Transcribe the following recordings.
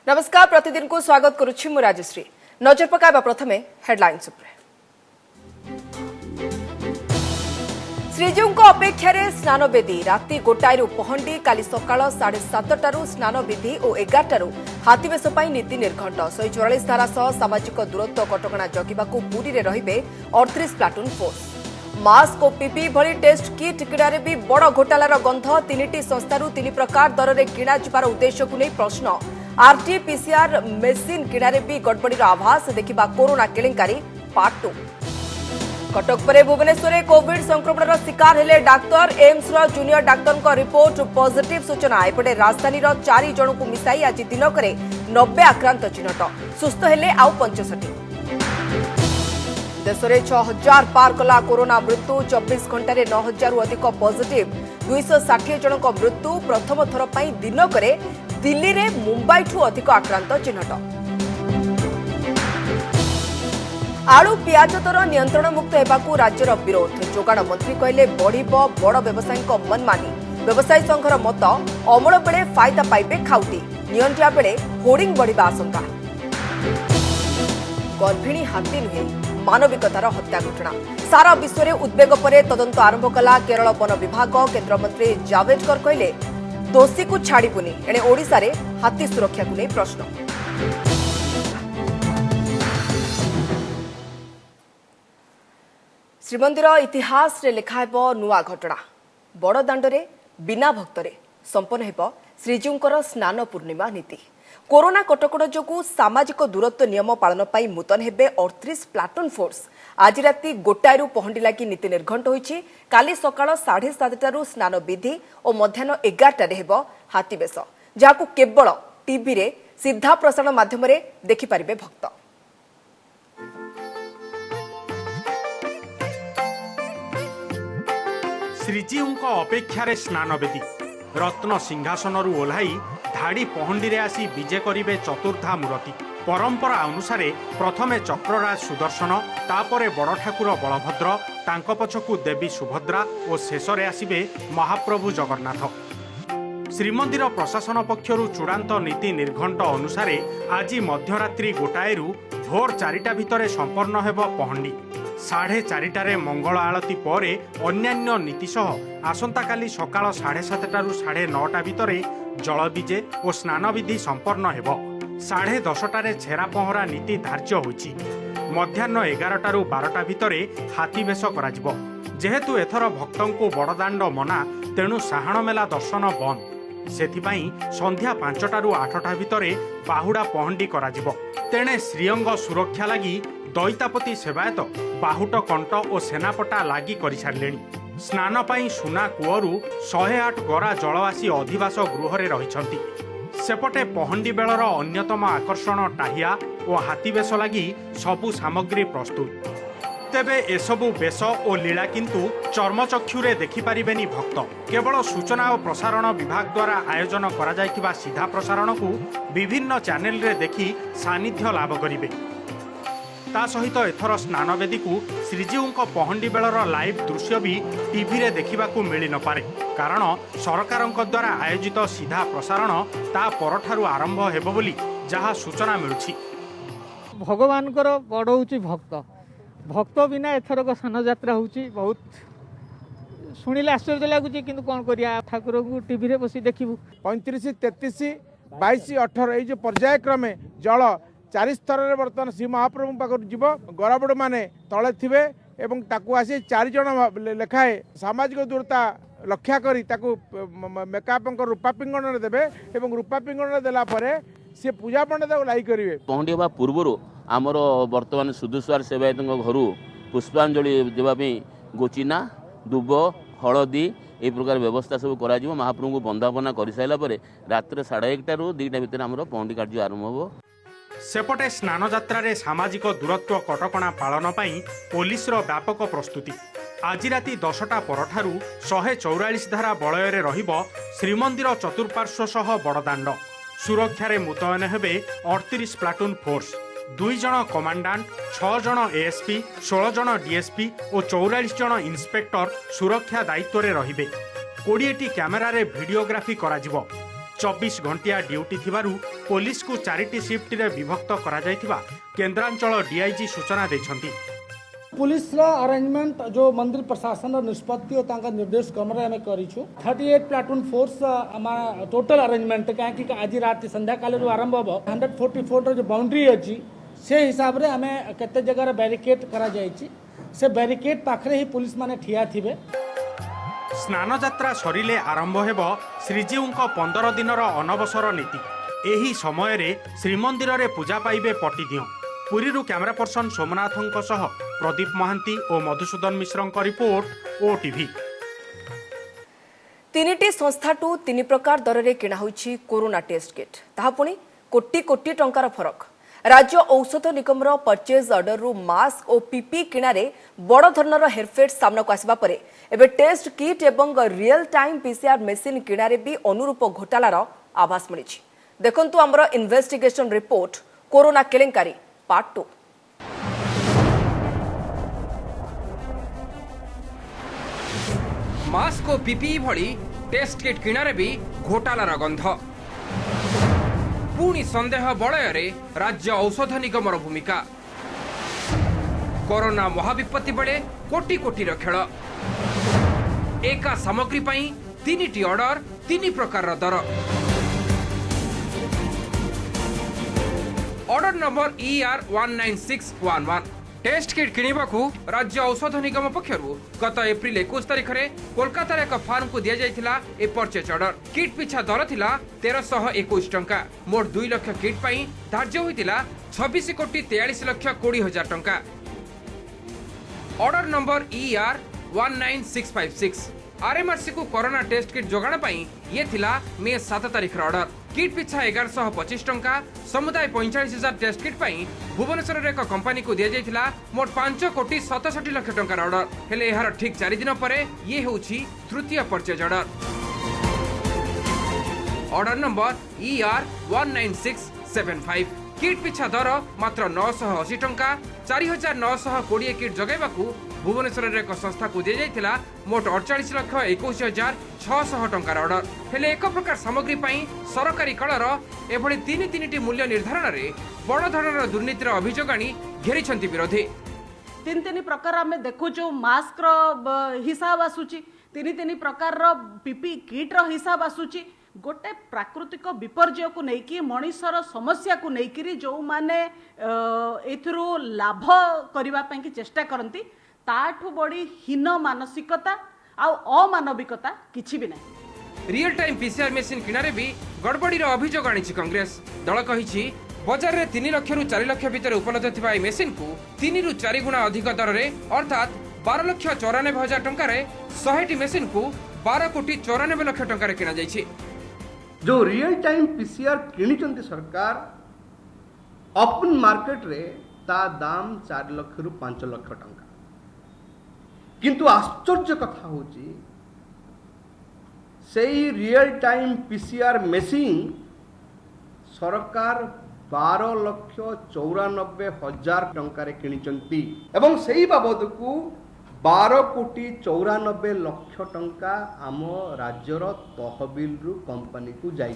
नमस्कार प्रतिदिन को स्वागत करुछि मु राजश्री। नजर पकाइबा प्रथमे हेडलाइंस उपरे। श्रीजीव अपेक्षा स्नान बेदी राति 1 पहंडी काली सकाळ 7:30 स्नान विधि और 11 हाथीवेश नीति निर्घंट 144 धारा सह सामाजिक दूरत्व कटकणा जगिबाकू पुरी रे रहिबे 38 प्लाटून फोर्स। मास्क और पीपी भली टेस्ट किट किणारे भी बड़ घोटालार गंध 3टी संस्थारू 3 प्रकार दर में किणा जिबार उद्देश्य को नहीं प्रश्न। आरटीपीसीआर मेसिन किणारे भी गड़बड़ीर आभास देखिबा कोरोना केलेंकारी पार्ट 2। कटक पर भुवनेश्वर कोविड संक्रमण शिकार हेले डाक्तर एम्स जूनियर डाक्तर का रिपोर्ट पॉजिटिव सूचना। एपटे राजधानी 4 जन को मिसाई आज दिनक 90 आक्रांत चिन्हट सुस्थ हेले आउ 65। देश में 6000 पार कला कोरोना मृत्यु 24 घंटे 9000 अधिक पॉजिटिव 260 जन मृत्यु प्रथम थर पर दिनक दिल्ली रे मुंबई ठू अधिक आक्रांत चिन्हट। आलू पियाज दर नियंत्रण मुक्त होगाकू राज्यर विरोध जोगाण मंत्री कहले बढ़िब बड़ व्यवसायी मनमानी। व्यवसायी संघर मत अमल बेले फायदा पाइबे खाउटी नियंत्रिया बेले होर्डिंग बढ़िबा आशंका। गर्भिणी हाथी नुहे मानविकतार हत्या घटना सारा विश्व में उद्वेग पर तदंत आरंभ कला केरल वन विभाग। केन्द्रमंत्री जावेडकर कहले दोषी को छाड़बुनी एणे ओडिशा रे हाथी सुरक्षा को नहीं प्रश्न। श्रीमंदिर इतिहास रे लिखायब नुआ घटना बड़दाण्डरे बिना भक्तरे संपन्न हेब श्रीजीवकर स्नान पूर्णिमा नीति। कोरोना कटकड़ा जोगु सामाजिक दूरत्व नियम पालन पाई मुतन हेबे 38 प्लाटून फोर्स। आज राति 1 पहंडी लगी नीति निर्घंट होईछि। काली सकाळ 7:30 स्नान विधि और मध्याह्न 11 हेब हाथीवेश जहां केवल टीवी रे सीधा प्रसारण माध्यम रे देखि परिबे भक्त। श्रीजीव अपेक्षा स्नान बेदी रत्न सिंहासन ओह्लाई धाड़ी पहंडी आसी विजे करिवे चतुर्धा मूर्ति। परंपरा अनुसार प्रथमे चक्रराज सुदर्शन तापरे बड़ ठाकुर बलभद्र तांको पछकु देवी सुभद्रा और शेष रे आसिबे महाप्रभु जगन्नाथ। श्रीमंदिर प्रशासन पक्षरु चूड़ांत नीति निर्घंट अनुसार आज मध्यरात्रि 1 भोर 4टा भितरे संपन्न हेब पहंडी। 4:30 मंगल आलती पर अन्यान्य नीति सह आसंता काली सकाळ 7:30 9:30 भितरे जलविजे और स्नान विधि संपन्न हेब। 10:30 छेरा पहरा नीति धार्य होइछि। मध्याह्न 11 12 भितरे हाथीवेश कराजिबो। जेहेतु एथर भक्तों को बड़दाण्ड मना तेणु साहाण मेला दर्शन बंद। सेथिपाई संध्या 5 8 भितरे बाहुडा पहंडी कराजिबो। तेणे श्रीअंग सुरक्षा लगी दैतापति सेवायत बाहुट कंट और सेनापटा लागी करिसारलेनी। स्नान पाई सुना कूअरु 108 गरा जल आसी अधिवास गृह रहिछंती। सेपटे पहंडी बेलर अन्यतम आकर्षण टाहिया और हाथीवेश लगी सबु सामग्री प्रस्तुत। तेबे एसबु बेश और लीला किंतु चर्मचक्षुरे देखिपारिबेनी भक्त। केवल सूचना और प्रसारण विभाग द्वारा आयोजन करा जायथिबा सीधा प्रसारण को विभिन्न चैनल रे देखि सानिध्य लाभ करिबे। ता सहित एथर स्नान वेदी को श्रीजीव पहंडी बेलर लाइव दृश्य भी टीवी रे देखिबाकू मिली न पारे कारण सरकार द्वारा आयोजित सीधा प्रसारण ता परठारु आरंभ हेबो बोली जहा सूचना मिलुछि। भगवान बड़ होउछि भक्त भक्त बिना एथरक सान यात्रा होउछि बहुत शुणिले आश्चर्य लगुच किंतु कौन करिया ठाकुर को टीवी रे बसी देखिबू। 35 33 22 18 ये जो पर्यायक्रमे जल 4 स्तर रे बर्तमान श्री महाप्रभु पाखर जीव गराबड़ माने तले थिबे एवं ताकू आसी 4 जन लेखाए सामाजिक दूरता रक्षा करी ताकू मेकअप रूपा पिंगण देवे एवं रूपा पिंगण देला परे से पूजा पंडित लाई करेंगे। पहंडी हवा पूर्वर आमर बर्तमान सुदुस्वार सेवायत घर पुष्पांजलि देवाई गोचिना दुब हलदी ए प्रकार व्यवस्था सब करा महाप्रभु को बंदापना कर सारा रात्र 1:30 ରୁ 2ଟା भितर आमर पहंडी कार्य आरंभ हो। सेपटे स्नान यात्रा रे सामाजिक दूरत्व कटकणा पालन पाई पुलिस रो व्यापक प्रस्तुति। आज राति 10टा परठारु 144 धारा बलय रे रहिबो श्रीमंदिर चतुर्पार्श्व सह बड़दाण्ड। सुरक्षा रे मुतयन हेबे 38 प्लाटून फोर्स। 2 जन कमांडांट 6 जन एएसपी 16 जन डीएसपी और 44 जन इंस्पेक्टर सुरक्षा दायित्व रे रहिबे। 20टी कैमेरा रे वीडियोग्राफी कराजिबो। 24 घंटिया ड्यूटी थिबारु पुलिस को 4टी शिफ्ट रे विभक्त करा जायथिबा केन्द्रांचल डीआईजी सूचना दैछंती। पुलिस अरेंजमेंट जो मंदिर प्रशासन निष्पत्ति और तांका निर्देश क्रम रे हमें करिछु 38 प्लाटून फोर्स हमारा टोटल अरेंजमेंट कहीं आज रात संध्या काल आरंभ हो 144 जो बाउंड्री अच्छी से हिसाब रे हमें केते जगह बैरिकेड करा जायछि से बैरिकेड पाखरे ही पुलिस माने ठिया थिबे। स्नान यात्रा सरिले आरंभ हेब श्रीजीउंको 15 दिनर अनवसर नीति। एही समय रे श्रीमंदिर रे पूजा पाइबे पटिदियो। पुरीरू कैमरा पर्सन सोमनाथंको सह प्रदीप महांती और मधुसूदन मिश्रଙ୍କ रिपोर्ट ओटीवी। तीनिटी संस्थाटू तीन प्रकार दर रे किणा होइछि कोरोना टेस्ट किट ताहा पुणी कोटी कोटी टंकार फरक। राज्य औषध निगम परचेज ऑर्डर रु मास्क और पीपी किणारे बड़ धरणर हेरफेर सामना को आसवा परे एबे टेस्ट किट एवं रियल टाइम पीसीआर मेसिन किणारे भी अनुरूप घोटालार आभास मिलिछि। देखंतु हमर इन्वेस्टिगेशन रिपोर्ट कोरोना केलेंकारी पार्ट 2। मास्क और पीपीई भली टेस्ट किट किणारे भी घोटालार गंध। पुणी संदेह बलय राज्य औषध निगमर भूमिका। कोरोना महाविपत्ति बेले कोटी कोटीर खेल। एका सामग्री पई 3टी ऑर्डर 3 प्रकार दर। Order number ER 19611 test kit किणवाकू राज्य औषध निगम पक्षरु गत एप्रिल 21 तारिख में कोलकाता एक फार्म को दिया जायथिला ए परचेज ऑर्डर। किट पिछा दर थिला 1321 टंका। मोट 2 लाख किट पई धार्य होइतिला 26 कोटी 43 लाख 20 हजार टंका। ऑर्डर नंबर ER 19656 आरएमआरसी को कोरोना टेस्ट किट जोगाण पई ये थिला मे 7 तारिख ऑर्डर। किट पिछा 1125 टंका। समुदाय 45,000 टेस्ट किट पई भुवनेश्वर एक कंपनी को दिया जायथिला मोट 5 कोटी 67 लाख टंकार ऑर्डर। हेले एहार ठीक 4 दिन परे ये होउछि तृतीय purchase order. Order number ER 19675 kit पिछा दर मात्र 980 टंका। 4920 किट जगाइबाकू भुवनेश्वर एक संस्था को दिया जायथिला मोट 48 लाख 21,600 टंकार ऑर्डर। हेले एक प्रकार सामग्री पई सरकारी कलर एभली 3टी मूल्य निर्धारण रे बड़ धरणर दुर्नीतिर अभियोग आनी घेरिछंती विरोधी। 3 प्रकार आमे देखुछु मास्क रो हिसाब आसुची 3 प्रकार रो पीपी किट रो हिसाब आसुची। गोटे प्राकृतिक विपर्यय को लेकिन मनुष्यर समस्या को लेकिन जो माने एथरू लाभ करने की चेष्टा करती ताठू बड़ी हीन मानसिकता आ अमानविकता किछि भी नहीं। रियल टाइम पीसीआर मेसिन किणारे भी गड़बड़ीर अभियोग आनी कांग्रेस दल कही बजार में 3 लाख रु 4 लाख भितर उपलब्ध थिबा ए मेसिन को 3 रु 4 गुणा अधिक दर रे अर्थात 12,94,000 टंकार 100टी मेसिन को 12 कोटी 94 लाख टंकार किना जायछि। जो रियल टाइम पीसीआर किनिचंती सरकार ओपन मार्केट रे ता दाम 4 लाख रु 5 लाख टंका। किंतु आश्चर्य कथा होची सेही रियल टाइम पीसीआर मेसिन सरकार 12,94,000 टंकार किनिचंती एवं सेही बाबद को 12 कोटी 94 लाख टंका आम राज्यर तहबिल रु कंपनी को जाई।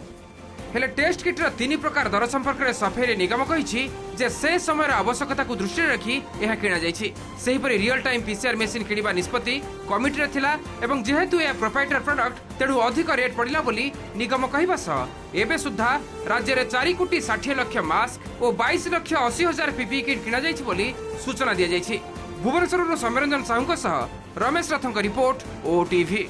हेले टेस्ट किटर 3 प्रकार दर संपर्क में सफेरे निगम कही जे से समय आवश्यकता को दृष्टि रखी यह किना जायछि। सेहीपरि रियल टाइम पीसीआर मेसिन किनिबा निष्पत्ति कमिटी रे थिला एवं जेहेतु यह प्रोप्राइटर प्रोडक्ट तेणु अधिक रेट पड़िला बोली निगम कहबा सह एबे सुद्धा राज्य रे 4 कोटी 60 लाख मास्क और 22 लाख 80 हजार पीपी किट किना जायछि बोली सूचना दिया जायछि। भुवनेश्वर सौम्यरंजन साहू सह रमेश रथଙ୍କ रिपोर्ट ओटीवी।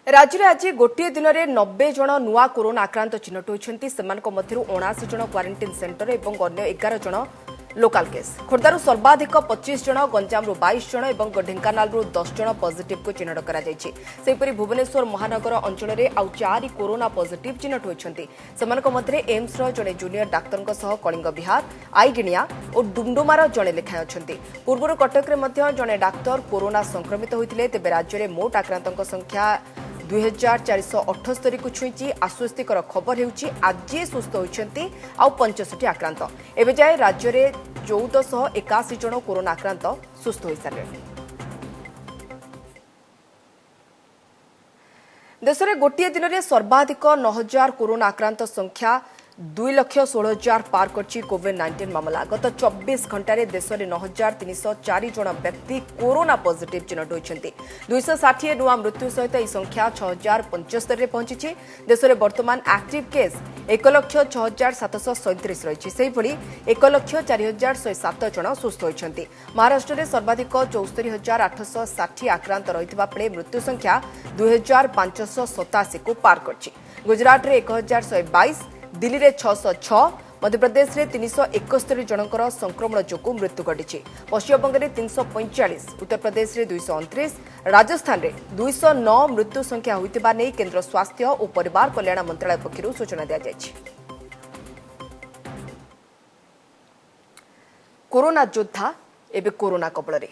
राज्य में आज गोटे दिन में 90 जन नुआ कोरोना आक्रांत चिन्हट होती। 79 जन क्वारंटाइन सेंटर और अन्य 11 जन लोकाल केस। खोर्धारू सर्वाधिक 25 जन, गंजामरू 22 जन और ढेंकानालरू 10 जन पॉजिटिव को चिन्हट कर भुवनेश्वर महानगर अंचल में आउ 4 कोरोना पॉजिटिव चिन्हट होती। एम्स जड़े जूनियर डाक्तर सह कलिंग विहार, आईगिणिया और डुमडुमार जड़े लेखाएं अच्छा। पूर्व कटक में जड़े डाक्तर कोरोना संक्रमित होते तेज राज्य में मोट आक्रांत संख्या 2478 को छुई। आश्वस्तिकर खबर होउछि आज सुस्थ होइछंती आ 65 आक्रांत। एबे जाय राज्य रे 1481 जन कोरोना आक्रांत सुस्थ होई सारे। देश में गोटे दिन में सर्वाधिक 9,000 कोरोना आक्रांत संख्या 2,16,000 पार करछि कोविड-19 मामला। गत 24 घंटे देश में 9,304 जन व्यक्ति कोरोना पॉजिटिव चिन्हट होती। 260 नुआ मृत्यु सहित यह संख्या 6,075 में पहुंची। देश में वर्तमान एक्टिव केस 1,06,737 रही। से 1,04,107 जन सुस्थ होती। महाराष्ट्र में सर्वाधिक 74,860 आक्रांत रही बेले मृत्यु संख्या 2,587 को पार करछि। गुजरात में 1,122, दिल्ली में 606, मध्यप्रदेश में 371 जनकर संक्रमण जोगु मृत्यु घटी। पश्चिमबंग में 345, उत्तर प्रदेश में 229, राजस्थान में 209 मृत्यु संख्या होइतिबा नै केंद्र स्वास्थ्य और परिवार कल्याण मंत्रालय पक्षरु सूचना दिया जायछि। कोरोना योद्धा एबे कोरोना कबଳରେ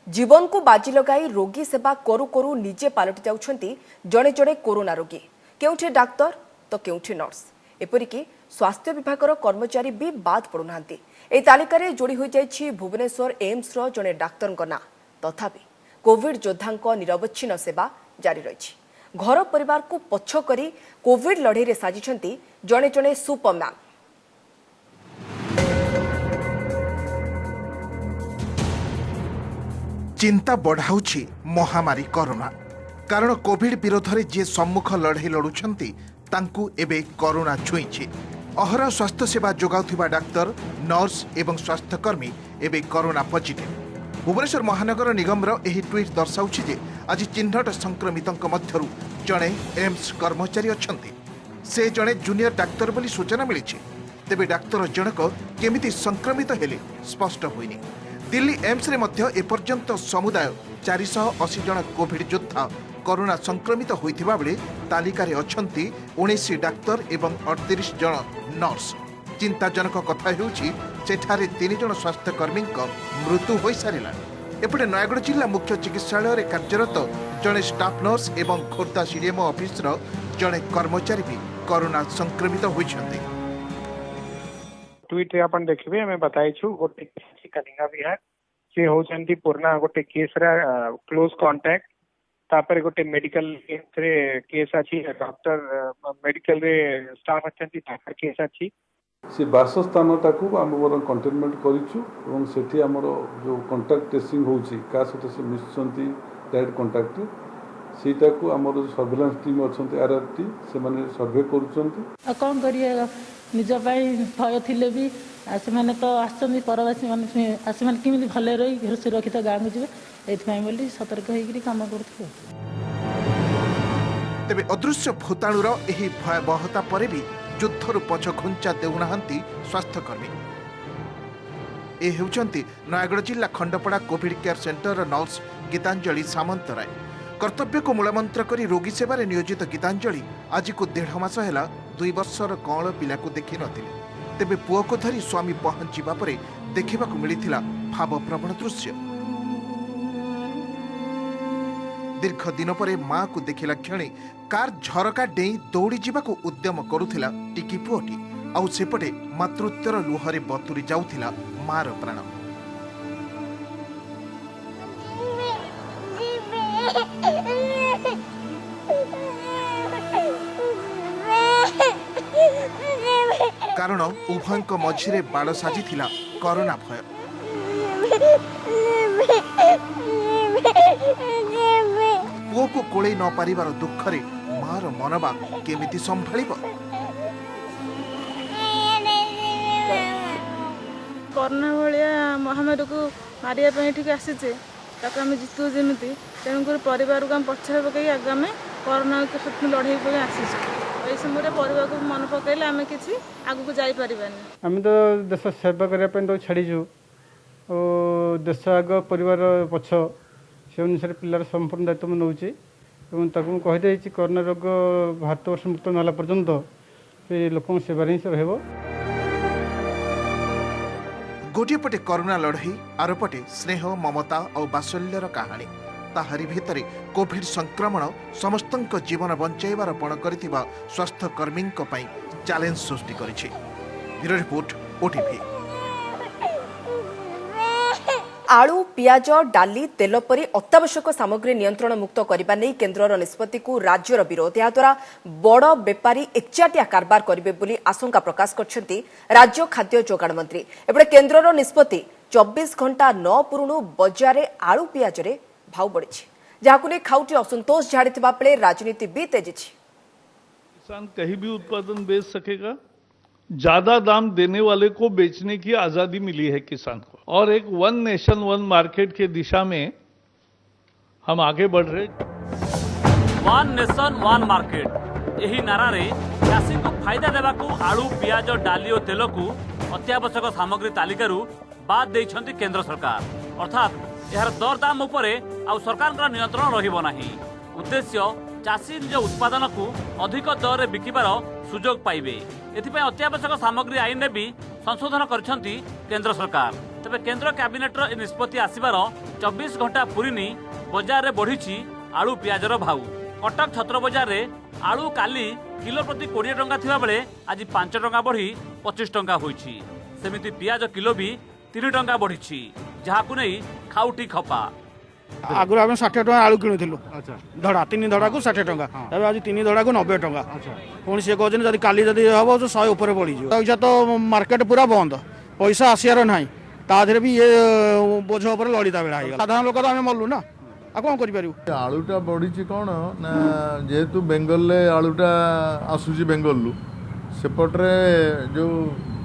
जीवन को बाजी लगाई रोगी सेवा करू करू निजे पालटि जाउछंती जणे जणे कोरोना रोगी। केउठी डाक्तर तो केउठी नर्स, एपरिकी स्वास्थ्य विभाग कर्मचारी भी बाद पड़ुना। यह तालिकार जोड़ी हो जाइछि भुवनेश्वर एम्स रो जणे डाक्तर ना। तथापि कोविड योद्धा निरवच्छिन्न सेवा जारी रही। घर परिवार को पछ करी कोविड लड़े रे साजिछंती जणे जणे सुपरमैन। चिंता बढ़ाउछि महामारी कोरोना। कारण कोविड विरोध में जे सम्मुख लड़े लड़ुछंती तांकु एबे कोरोना छुईछि। अहरा स्वास्थ्य सेवा जोगाउथिबा डाक्तर, नर्स एवं स्वास्थ्यकर्मी एबे कोरोना पॉजिटिव। भुवनेश्वर महानगर निगम रो एही ट्वीट दर्शाउछि जे आज चिन्हट संक्रमितंक मध्यरु जणे एम्स कर्मचारी अछंती। से जणे जूनियर डाक्तर बोली सूचना मिलिछि। तेबे डाक्तर जनक केमिति संक्रमित हेले स्पष्ट होइनि। दिल्ली एम्स रे मध्य एपर्यंत समुदाय 480 जन कोविड योद्धा कोरोना संक्रमित होइथिबा बेले तालिकारे अछंती 19 डाक्तर एवं 38 जन नर्स। चिंताजनक कथा हेउछि सेठारे 3 जन स्वास्थ्यकर्मी मृत्यु होई सारिला। एपटे नयगढ़ जिला मुख्य चिकित्सालय रे कार्यरत जने स्टाफ नर्स एवं खोर्धा सीडीएमओ ऑफिस रो जने कर्मचारी भी कोरोना संक्रमित होइछन्ते। ट्वीट रे अपन देखिबे हमें बताई छु गोटे कलिंगा विहार से होचंती पुरना गोटे केस रा क्लोज कांटेक्ट। तापर गोटे मेडिकल केस रे केस अछि डॉक्टर मेडिकल रे स्टाफ अछंती तापर केस अछि। से बासस्थान टाकू आम कंटेनमेंट करिछु एवं सेठी हमर जो कांटेक्ट ट्रेसिंग होउची का सहित से मिसचंती डायरेक्ट कांटेक्ट सेटा को हमर सर्वेलेंस टीम अछंती आरआरटी से माने सर्वे करूचंती। कोन करिए निज पाई भय थिले भी से माने तो आछंती परवासी माने आसे माने किमिति भले रही घर सुरक्षित गाँ को जिवे एथि बोली सतर्क होइकरी काम करथु। तेबे अदृश्य भूताणुर एही भयावहता परे भी युद्धरु पछ घुंचा देउनाहांती स्वास्थ्यकर्मी। ए हेउचंती नयगढ़ जिला Khandapada covid care centre nurse Geetanjali Samantaray. कर्तव्य को मूलमंत्र करी रोगी सेवारे नियोजित गीतांजलि आज को 1.5 मास हैला 2 वर्षर कौल पिला को देखि नथिले। तेबे पुओ को धरी स्वामी पहुंचीबा परे देखिबाकू मिलिथिला भावप्रवण दृश्य। दीर्घ दिन पर माँ को देखिला क्षणी कार झरका डेई दौड़ी जावाकू उद्यम करुथिला टिकी पुओटी। आउ सेपटे मातृत्वर लुहरे बतुरी जाउथिला मार प्राण। कारण उभयंक मझिरे बाड़ साजिथिला कोरोना भय। पुओ को कोले न पारिबार दुखरे मार मनबा केमिति संभाळिबो। कोरोना भाया महामारी को मारिया ठीक आसीचे ताको आम जितु जमी तेणुक परिवार को आम पछरे पकई आगे आम कोरोना के सहित लड़े पकई आसीचु। ये समय परिवार को मन पकड़े आम कि आगू को जापारे आम तो देश सेवा करने तो छाड़ीचु और देश आग परिवार पछ से अनुसार पिलार संपूर्ण दायित्व मैं नौची और कहीदे कोरोना रोग भारतवर्ष मुक्त नाला पर्यंत से लोक सेवार ही रहिबो। गोटे पटे कोरोना लड़ई आर पटे स्नेह ममता और बात्सल्यर कहानी। ताहारी भितरे कोविड संक्रमण समस्तंक जीवन बंचाइबार पण करथिबा स्वास्थ्यकर्मी चैलेंज सृष्टि करिछि। Bureau report OTV. आलू पियाज डाली तेल परी अत्यावश्यक सामग्री नियंत्रण मुक्त करने नहीं केन्द्रर निष्पत्ति को राज्यर विरोध याद्वारा बड़ बेपारी एकचाटिया कारबार करेंगे बोली आशंका प्रकाश करछंती राज्य खाद्य जोगाण मंत्री। एपटे केन्द्रर निष्पत्ति 24 घंटा न पुरुणु बजार में आलू पियाज रे भाव बढ़ी जहां नहीं खाउटी असंतोष झाड़ी बेले राजनीति भी तेजी। किसान कहीं भी उत्पादन बेच सकेगा, ज्यादा दाम देने वाले को बेचने की आजादी मिली है किसान को, और एक वन नेशन वन मार्केट के दिशा में हम आगे बढ़ रहे। वन नेशन वन मार्केट यही नारा रे चाषी को फायदा देवा को आलू पियाज डाली और तेल को अत्यावश्यक सामग्री तालिकारु बाद देइछंती केंद्र सरकार, अर्थात यार दर दाम उपरे आ सरकार नियंत्रण रहिबो नाही। उद्देश्य चाषी निज उत्पादन को अधिक दर रे बिकिबार सुजोग पाइबे। एथिपय अत्यावश्यक सामग्री आईन में भी संशोधन करछंती केंद्र सरकार। तबे केंद्र कैबिनेट रो निष्पत्ति आसीबार 24 घंटा पूरीनी बाजार रे बढ़ी आलू पियाजर भाव। कटक छत्र बाजार रे आलू काली किलो प्रति 20 टंका थिबा बेले आज 5 टंका बढ़ी 25 टंका होईछि। सेमिति पियाज किलो भी 3 टंका बढ़ी जहाकु नै खाउटी खपा। आगु आम 60 टका आलू किणुलु धड़ा 3 धड़ा को 60 टका आज 3 धड़ा को 90 टका पुणी सी कहते जब काली जब हम 100 ऊपर बढ़ी तो मार्केट पूरा बंद पैसा आसार ना ताधे भी ये बोझ उपर लड़िता बेड़ा साधारण लोक तो आम मल्लु ना आ कौन कर आलूटा बढ़ी कौन ना जेहेतु बेंगल आलूटा आसूसी बेंगलू सेपटे जो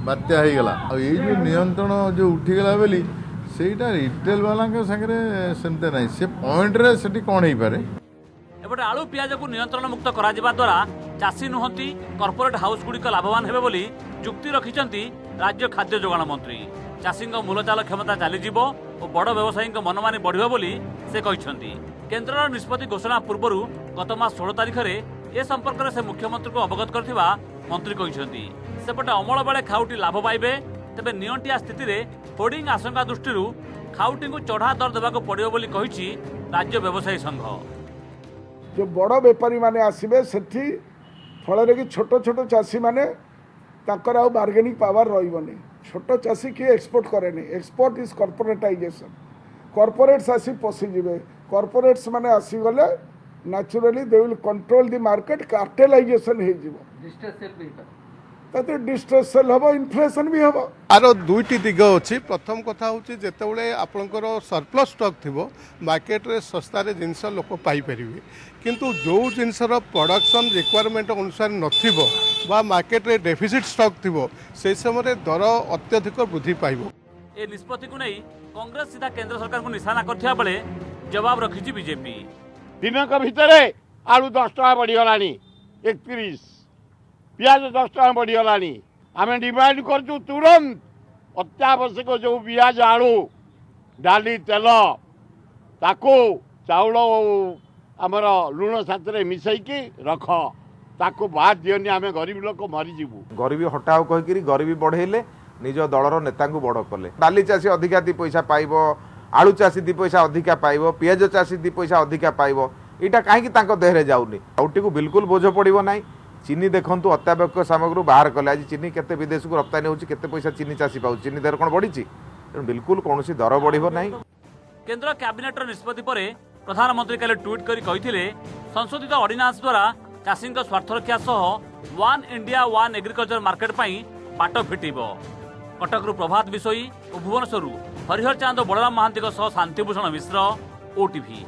बात्या हो गला ये जो नियंत्रण जो उठीगला बोली सेटा रिटेल वाला संगे सेमते नहीं से पॉइंट रे सेठी कोन हे पारे। एपटे आलू पियाज को नियंत्रण मुक्त करा जिबा द्वारा चाषी नुहंती कॉर्पोरेट हाउस गुड़िक लाभवान हेबे बोली जुक्ति रखिचंती राज्य खाद्य जोगाण मंत्री। चाषी मूलचाल क्षमता चलीजिबो और बड़ व्यवसायी मनमानी बढ़िबो बोली से कहिसंती। केन्द्रर निष्पत्ति घोषणा पूर्व गत मास 16 तारिख रे ए संपर्क में से मुख्यमंत्री को अवगत करथिबा मंत्री कहिसंती। सेपटे अमल बेले खाउटी लाभ पाइबे तेबे नियंटिया स्थिति रे होर्डिंग आशंका दृष्टि खाउटी को चढ़ा दर देवाक पड़िबो बोली कहिछि राज्य व्यवसायी संघ। जो बड़ बेपारी माने आसीबे सेठी फल कि छोट छोट चाषी माने ताकर आउ बार्गेनिंग पावर रहिबनी। छोट चाषी किए एक्सपोर्ट करेनी, एक्सपोर्ट इज कॉर्पोरेटाइजेशन। कॉर्पोरेट्स आसी पशि जिवे, कॉर्पोरेट्स माने आसी गले naturally they will control the market, cartelisation हे जिवो डिस्ट्रेस सेल हम इन्फ्लेशन भी हम। आर दुईटी दिग अच्छी। प्रथम कथा हूँ जितेबाला आपंकर सरप्लस स्टॉक थी मार्केट रे सस्तार जिनस लोक पाइपर किंतु जो जिनसर प्रोडक्शन रिक्वायरमेंट अनुसार न मार्केट रे डेफिसिट स्टॉक थी से समय दर अत्यधिक वृद्धि पाइब। ए निष्पत्ति को नहीं कांग्रेस सीधा केंद्र सरकार को निशाना करथिया बेले जवाब रखिछि बीजेपी। दिनक भितर आलू 10 टका बढ़ीगलानी 31, पियाज 10 टका बढ़ीगलानी। आम डिमांड करछु तुरंत अत्यावश्यक जो पियाज आलू डाली तेल ताको चाउल आमर लुण साथ मिसैकी रख ताको बाद दियनी आम गरीब लोक मरीजु। गरीबी हटाओ कहीकि गरीबी बढ़ेले निज दलर नेता को बड़ कले। डाली चाषी अधिका 2 पैसा पाइब, आलू चाषी 2 पैसा अधिका पाइब, पियाज चाषी 2 पैसा अधिका पाइब। यहाँ कहीं देहरे जाऊनी आउटी को बिल्कुल बोझ पड़ो ना। चीनी देखु अत्यावश्यक सामग्री बाहर कले आज चीनी केते विदेश को रप्तानी होची केते पैसा चीनी चाषी पाउ चीनी दर कोन बढ़ी बिल्कुल कौन दर बढ़िबो नहीं। केंद्र कैबिनेट निष्पत्ति पर प्रधानमंत्री काले ट्वीट करी कहिथिले संशोधित ऑर्डिनेंस द्वारा चाषी स्वार्थ रक्षा सह one India one agriculture market पई बाट फिटिबो। कटकरू प्रभात विषयी और भुवनेश्वरु हरिहर चांद बलराम महांती सह शांतिभूषण मिश्र, ओटीवी।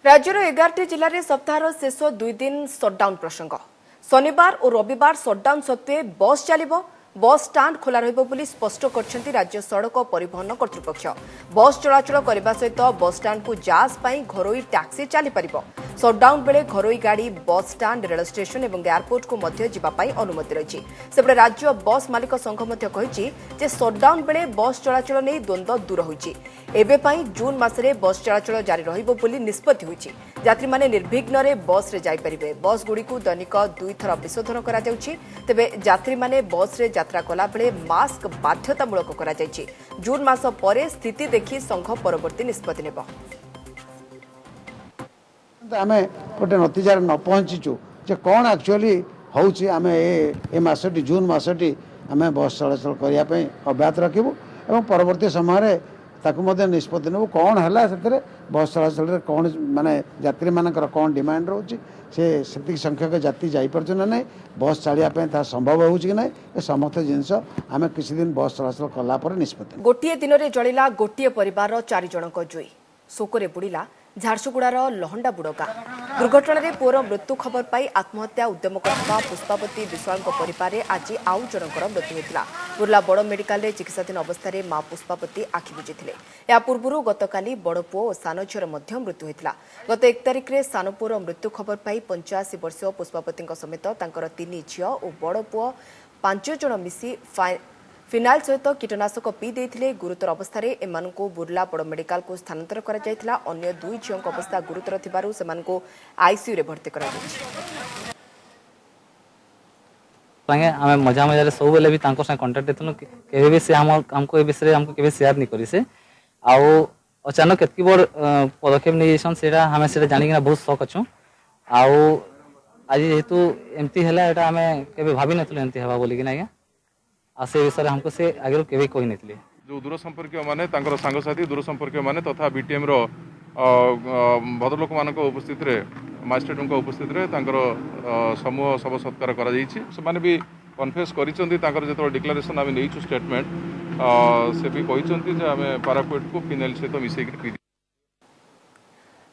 राज्यर 11टी जिले में सप्ताह शेष 2 दिन सटडाउन प्रसंग। शनिवार और रविवार सटडाउन सत्वे बस चलिबो। बस स्टाण्ड खोला रहिबो बोली स्पष्ट करछंती राज्य सड़क परिवहन कर्तृपक्ष। बस चलाचल करबा सहित बस स्टाण्ड को जास पई घरोई टैक्सी चली परिबो। सटडाउन बेले घरोई गाड़ी बस स्टाण्ड रेल स्टेशन एवं एयरपोर्ट को मध्य जिबा पई अनुमति रहिछि। सेपटे राज्य बस मालिक संघ मध्य कहिछि जे सटडाउन बेले बस चलाचल नै द्वंद्व दूर होइछि। एबे पई जून मासरे बस चलाचल जारी रहिबो बोली निष्पत्ति होइछि। यात्री माने निर्विघ्न रे बस रे जाई परिबे। बस गुडी को दैनिक 2 थर विशोधन करा जाउछि। तेबे यात्री माने बस रे यात्रा कला बेले मास्क बाध्यतामूलक करा जाइछि। जून मास परे स्थिति देखि संघ परवर्ती निष्पत्ति नेबो। आमे गोटे नतीजार न पहुँचीचु जे कौन एक्चुअली होउछि। आमे ए मासटी जून मासटी आमे बस चलाचल करिया पे अभ्यात रखिबु एवं परवर्ती समय ताकू निष्पत्ति नेबू कौन है से बस चलाचल कौन माने यात्री मानकर कौन डिमांड रोचे से संख्यक जाति जापर ना ना बस चलिया संभव हो कि ना समस्त जिनस आम किसी दिन बस चलाचल कलापर निष्पत्ति। गोटे दिन में जलिला गोटे परिवार 4 जनक जुई शोकरे बुड़िला झारसुगुड़ार लहंडा बुड़गा दुर्घटन में पुअर मृत्यु खबर पाई आत्महत्या उद्यम करथिबा पुष्पावती विश्वाल परिवार आज आउ जनकर मृत्यु होता। बुर्ला बड़ मेडिकल रे चिकित्साधीन अवस्था मां पुष्पावती आखि बुझी या पूर्व गतकाली बड़ पुओ और सान झीर मृत्यु होता। गत 1 तारिख में सान पुओर मृत्यु खबर पाई 85 वर्षीय पुष्पावती समेत तांकर 3 झील और बड़ पुओ 5 जन मिसी फिनाइल सहित कीटनाशक पी देते गुरुतर अवस्था एम बुर्ला बड़ मेडिकल को स्थानांतर कर अन्य 2 झील अवस्था गुरुतर थिबारु सेमानकु आईसीयू रे भर्ती करा आमे मजा मजा सब बेले भी तांको संग कांटेक्ट देतनु केबे भी से हमको ए विषय हमको केबे शेयर नहीं करी से आउ अचानक केतकी बड़ पदक्षेप नै जेसन सेटा हमें सेटा जानि कि बहुत शौक अछु आउ आज जेतु एमती हला एटा हमें केबे भाबी नथले एमती हवा बोली कि ना आ से विषय हमको से आगे केबे कोई नथले जो दूर संपर्क माने तांकर सांगसाथी दूर संपर्क माने तथा बीटीएम रो भद्रलोक मानक उपस्थित रे मजिस्ट्रेट उपस्थित रे तांकर समूह सब सत्कार करा जाईछि से भी कन्फेस करिसंती तांकर जेतो डिक्लेरेशन आमे नेइछु स्टेटमेंट से भी कहिसंती जे आमे पाराक्वेट को फिनाइल सहित मिसेई पी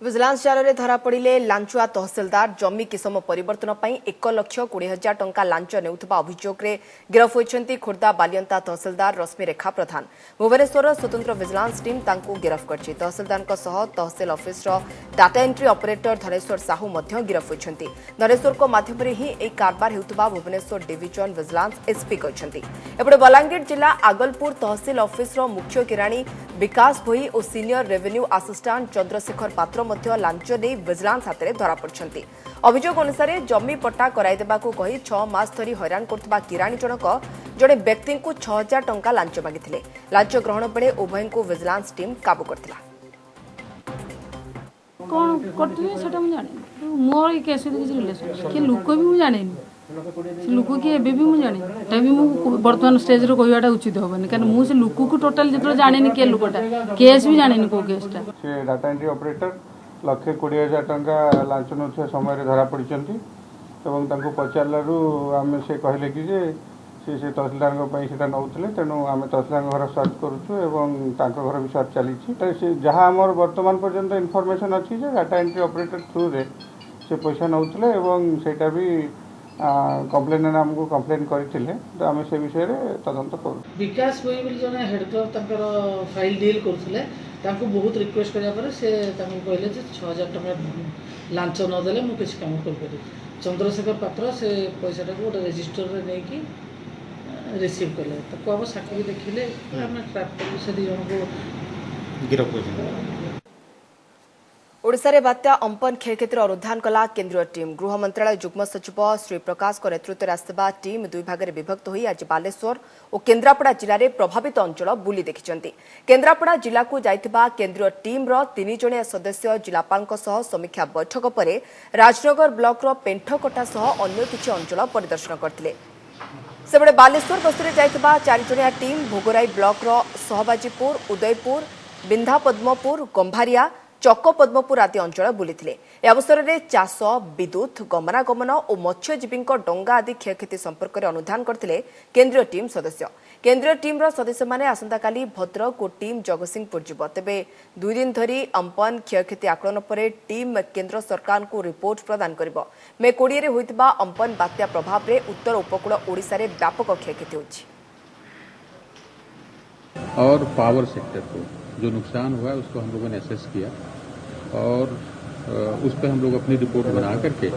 विजिलेंस जाल में धरा पड़े लांचुआ तहसिलदार जमी किसम परिवर्तन पर 1,20,000 टंका लांच नेउथबा अभियोग रे गिरफ होइछंती खोर्धा बालियंता तहसिलदार रश्मि रेखा प्रधान। भुवनेश्वर स्वतंत्र विजिलेंस टीम तांकू गिरफ करछि। तहसिलदार सह तहसिल ऑफिस रो data entry operator Dhaneswar Sahu मध्य गिरफ होइछंती। धनेश्वर को माध्यम रे ही ए कारबार हेउथबा भुवनेश्वर डिविजन विजिलेंस एसपी कहछंती। एपटे बलांगीर जिला आगलपुर तहसिल ऑफिस रो मुख्य किराणी विकास भोई और सीनियर रेवेन्यू असिस्टेंट चंद्रशेखर पात्र मध्य लांच दे विजिलेंस हाथ में धरा पड़छंती। अभियोग अनुसार जमी पट्टा कराई देबाकू कही 6 मास धरी हैरान करथबा किराणी जनक जड़े व्यक्ति को 6,000 टंका लांच मागिथिले। लांच ग्रहण बेले उभय को विजिलेंस टीम काबू करथिला। कौन करथिले सेटा मु जाने मोर केस विथ किसी रिलेशन के लोक भी मु जाने से लोक कि एबे भी मु जाने एटा भी मु वर्तमान स्टेज रो कहवाटा उचित होबनी कारण मु से लोक को टोटल जेतो जाने नि के लोकटा केस भी जाने नि को केसटा से डाटा एंट्री ऑपरेटर 1,20,000 टंका लांच नौथिया समय धरा पड़ी पचारू आम से कहले कि से तहसिलदार नौले तेणु आम तहसिलदार घर सर्च करुँ घर भी सर्च चली जहाँ आम बर्तमान पर्यंत इनफर्मेशन अच्छी डाटा एंट्री ऑपरेटर थ्रू रे से पैसा नौले सेटा भी कंप्लेन आमको कंप्लेन करते तो आम से विषय तदंत करूँ। विकास भाई जन हेड क्लब फाइल डील करते बहुत रिक्वेस्ट करापर से कहले 6,000 टका लांच नदेले मुझे कम कर चंद्रशेखर पात्र से पैसा गोटे रेजिस्टर में नहीं कि रिसीव कले अब साक्षी देखिले ट्रैप कर से 2 जन को गिरफ्त कर। ओडिशा रे बात्या अंपन क्षयक्षतिर अनुधान कला केंद्रीय टीम। गृह मंत्रालय युग्म सचिव श्री प्रकाश को नेतृत्व आसवा टीम 2 भाग में विभक्त होई आज बालेश्वर और केन्द्रापड़ा जिले में प्रभावित अंचल बुली देखिछंती। केन्द्रापड़ा जिला को जाइथिबा केंद्रीय टीम रो 3 जणिया सदस्य जिलापाल सह समीक्षा बैठक पर राजनगर ब्लॉक रो पेंठकटा सह अन्य किछि अंचल परिदर्शन करथिले। सेबडे बालेश्वर गस्तरे जाइथिबा 4 जणिया टीम भोगराई ब्लॉक रो सहबाजीपुर उदयपुर बिंधा पद्मपुर गंभारिया चक पद्मपुर आदि अंचल बुली अवसर में चाष विद्युत गमनागमन और मत्स्यजीवी डंगा आदि क्षयक्षति संपर्क में अनुधान करते केंद्रीय टीम सदस्य। केंद्रीय टीम सदस्य मैंने आसंताकाली भद्रक और टीम जगतसिंहपुर जीव तेबे 2 दिन धरी अंपन क्षयक्षति आकलन पर टीम केंद्र सरकार को रिपोर्ट प्रदान कर मे 20 रे होइतिबा अंपन बात्या प्रभाव में उत्तर उपकूल ओडिशा रे व्यापक क्षयक्षति होछि। और पावर सेक्टर को जो नुकसान हुआ है उसको हम लोगों ने असेस किया और उस पर हम लोग अपनी रिपोर्ट बना करके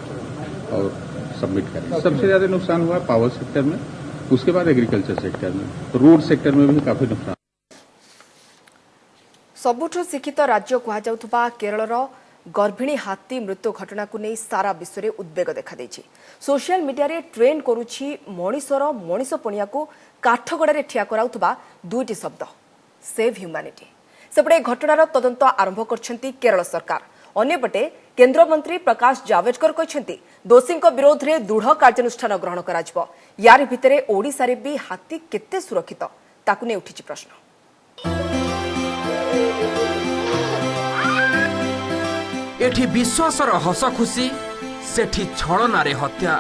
और सबमिट करें। सबसे ज़्यादा नुकसान हुआ पावर सेक्टर में, उसके बाद एग्रीकल्चर सेक्टर में, रोड सेक्टर में भी काफ़ी नुकसान। सबुठु शिक्षित राज्य कहुवा केरल गर्भिणी हाथी मृत्यु घटना को नहीं सारा विश्व में उद्वेग देखा देछि। सोशल मीडिया रे ट्रेंड करुछि मनीषर मनीषपणिया को काठगड़ा ठिया कराउथबा 2टी शब्द सेव ह्यूमैनिटी। सेपटे घटनार तदंत आरंभ करछंती केरल सरकार। अन्यपटे केंद्र मंत्री प्रकाश जावड़ेकर कहछंती दोषी विरोध में दृढ़ कार्यानुष्ठान ग्रहण कराजिबो। यार भितरे ओडिशा रे भी हाथी केते सुरक्षित ताकु ने उठिछि प्रश्न। एठी विश्वासर हस खुशी सेठी छलनारे हत्या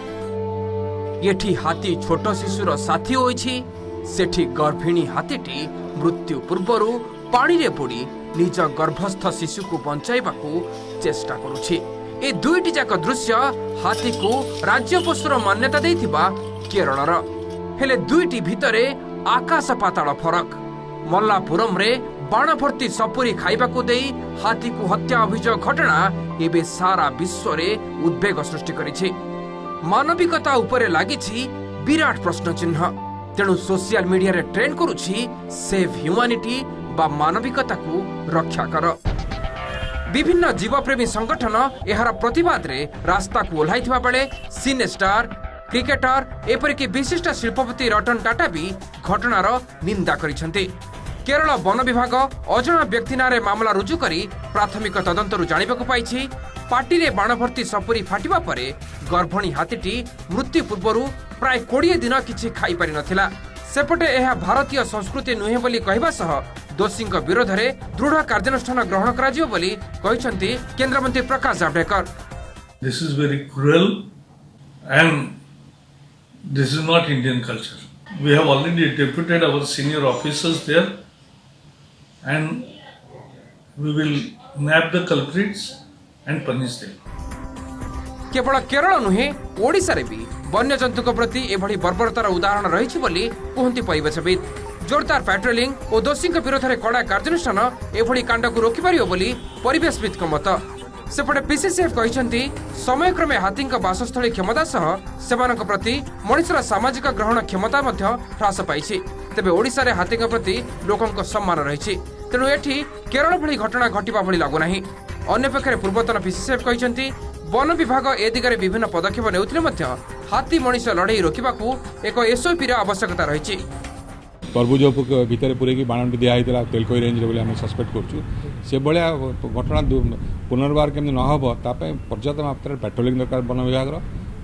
एठी हाथी छोट शिशुर साथी होइछि सेठी गर्भिणी हाथीटी मृत्यु पूर्वरु पानी रे बुड़ी निज गर्भस्थ शिशु को बंचाइबाकू चेष्टा करुछि। ए दुईटी जाक दृश्य हाथी को राज्य पशुर मान्यता देइथिबा केरलर हेले दुईटी भितरे आकाश पाताल फरक। मल्लापुरम रे बाण भर्ती सपुरी खाइबाकू देई हाथी को हत्या अभियोग घटना एबे सारा विश्व रे उद्वेग सृष्टि करिछि। मानविकता उपरे लागिछि विराट प्रश्न चिन्ह। तेणु सोशल मीडिया रे ट्रेंड करुछि सेव ह्यूमैनिटी बा मानविकता को रक्षा कर। विभिन्न जीवप्रेमी संगठन एहार प्रतिवाद रे रास्ता को ओह्लाइथिबा बेले सिने स्टार क्रिकेटर एपरिक विशिष्ट शिल्पपति रतन टाटा भी घटनार निंदा करिसेंति। केरल वन विभाग अजणा व्यक्ति नारे मामला रुजु करी प्राथमिक तदंतरु जानिबाकू पाइछि पार्टी रे बाण भर्ती सपुरी फाटिबा परे गर्भणी हाथीटी मृत्यु पूर्वरु प्राय 20 दिन किछि खाई पारि नथिला। सेपटे एहा भारतीय संस्कृति नुहे बोली कहबा सह दोषींक विरोध रे दृढ़ कार्यानुष्ठान ग्रहण कराजियो बोली कहिसंति केंद्र मंत्री Prakash Javadekar. This is very cruel and this is not Indian culture. We have already deputed our senior officers there and we will nab the culprits and punish them. केवल केरल नुहे ओडिशा रे भी वन्य जंतु प्रति एभली बर्बरतार उदाहरण रही बोली कहती परिवेशविद। जोरदार पेट्रोलिंग और दोषी विरोध में कड़ा कार्यानुष्ठान एभली कांड को रोकिपार बोली परिवेशविद मत। सेपटे पीसीसीएफ कहते समयक्रमे हाथी बासस्थली क्षमता सह सेमानक प्रति मनुष्यर सामाजिक ग्रहण क्षमता ह्रास पाई। तेबे ओडिशा रे हाथी प्रति लोकंक सम्मान रही। तेणु एठी केरल भली घटना घटिबा भली लागुना। अन्य पक्षरे पूर्वतन पीसीसीएफ कहते वन विभाग ए दिगरे विभिन्न पदक्षेप नेउथिले मध्य हाथी मनुष्य लड़ाई रोकबाकू एक एसओपी आवश्यकता रही। तरबुज भितर पूरे बाण भी दिखाई तेलकोई रेंज रे आम सस्पेक्ट करूँ से भाया घटना पुनर्बार केमी नहब ताप पर्याप्त मात्रा पेट्रोलिंग दरकार वन विभाग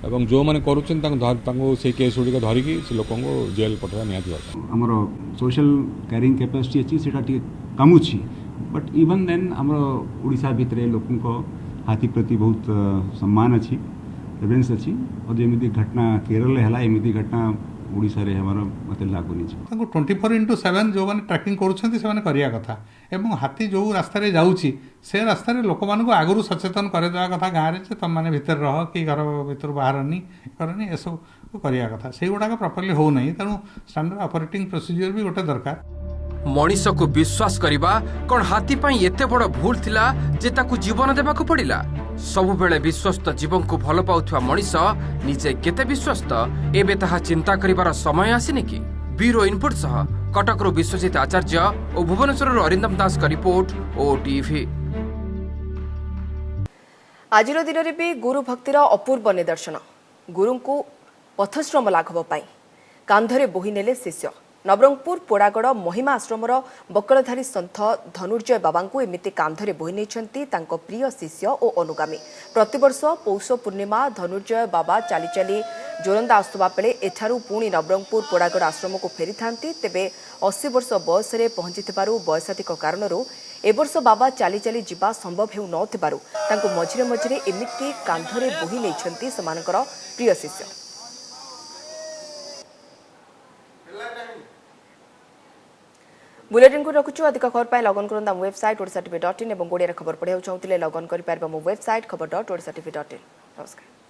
और जो मैंने करुँचे केस गुड़िक धरिकी से लोक जेल पठा निहती आमर सोशल क्यारिंग कैपेसिटी अच्छी से कमुची बट इवन देन आमर ओडिशा भितर लोक हाथी प्रति बहुत सम्मान अच्छी एविडेंस अच्छी और जमी घटना केरल है एमती घटना ओडिशा रे हमारा मत लागुनी 24/7 जो मैंने ट्रैकिंग करिया कथा एवं हाथी जो रास्ता रे जाउची से रास्ता रे लोक मानको आगरु सचेतन करे देवा कथा गाँ रे जे तुम माने भीतर रह कि घर भीतर बाहरनी करनी ए सब करिया कथा से गुडा प्रॉपर्ली हो नहीं। तेणु स्टैंडर्ड ऑपरेटिंग प्रोसीजर भी गोटे दरकार। मनीष को विश्वास करिबा कोन हाथी पई एते बड़ भूल थिला जे ताकू जीवन देबाकू पड़िला। सबु बेले विश्वस्त जीवन को भल पाउथवा मनीष निजे केते विश्वस्त एबे ताहा चिंता करिबार समय आसिनि कि। ब्यूरो इनपुट सह कटकरू विश्वजित आचार्य और भुवनेश्वर अरिंदम दास का रिपोर्ट ओटीवी। आजिर दिन में भी गुरु भक्तिर अपूर्व निदर्शन। गुरु को पथश्रम लाघव पाई कांधरे बोही नेले शिष्य। नवरंगपुर पोड़ागड़ महिमा आश्रमर बकलधारी सन्थ धनुर्जय बाबा को एमिति कांधरे बोही नेइछन्ति तांको प्रिय शिष्य और अनुगामी। प्रतिवर्ष पौष पूर्णिमा धनुर्जय बाबा चाली चाली जोरंदा आसुवा बेले एठारू पुणी नवरंगपुर पोड़ागड़ आश्रम को फेरी थांती। तेबे 80 वर्ष बयस रे पहुंचिथिबारु बयसाधिक कारणरू एवर्ष बाबा चाली चाली जीवा संभव हेउ नथिबारु तांको मझिरे मझिरे एमिति कांधरे बोही नेइछन्ति समानकर प्रिय शिष्य। बुलेटिन को रखुछु। अधिक खबर पाए लगन करंदा वेबसाइट odisatv.in एवं गोडिया खबर पढ़िया चाहूतिले लगन करि पारबा मो वेबसाइट खबर.odisatv.in। नमस्कार।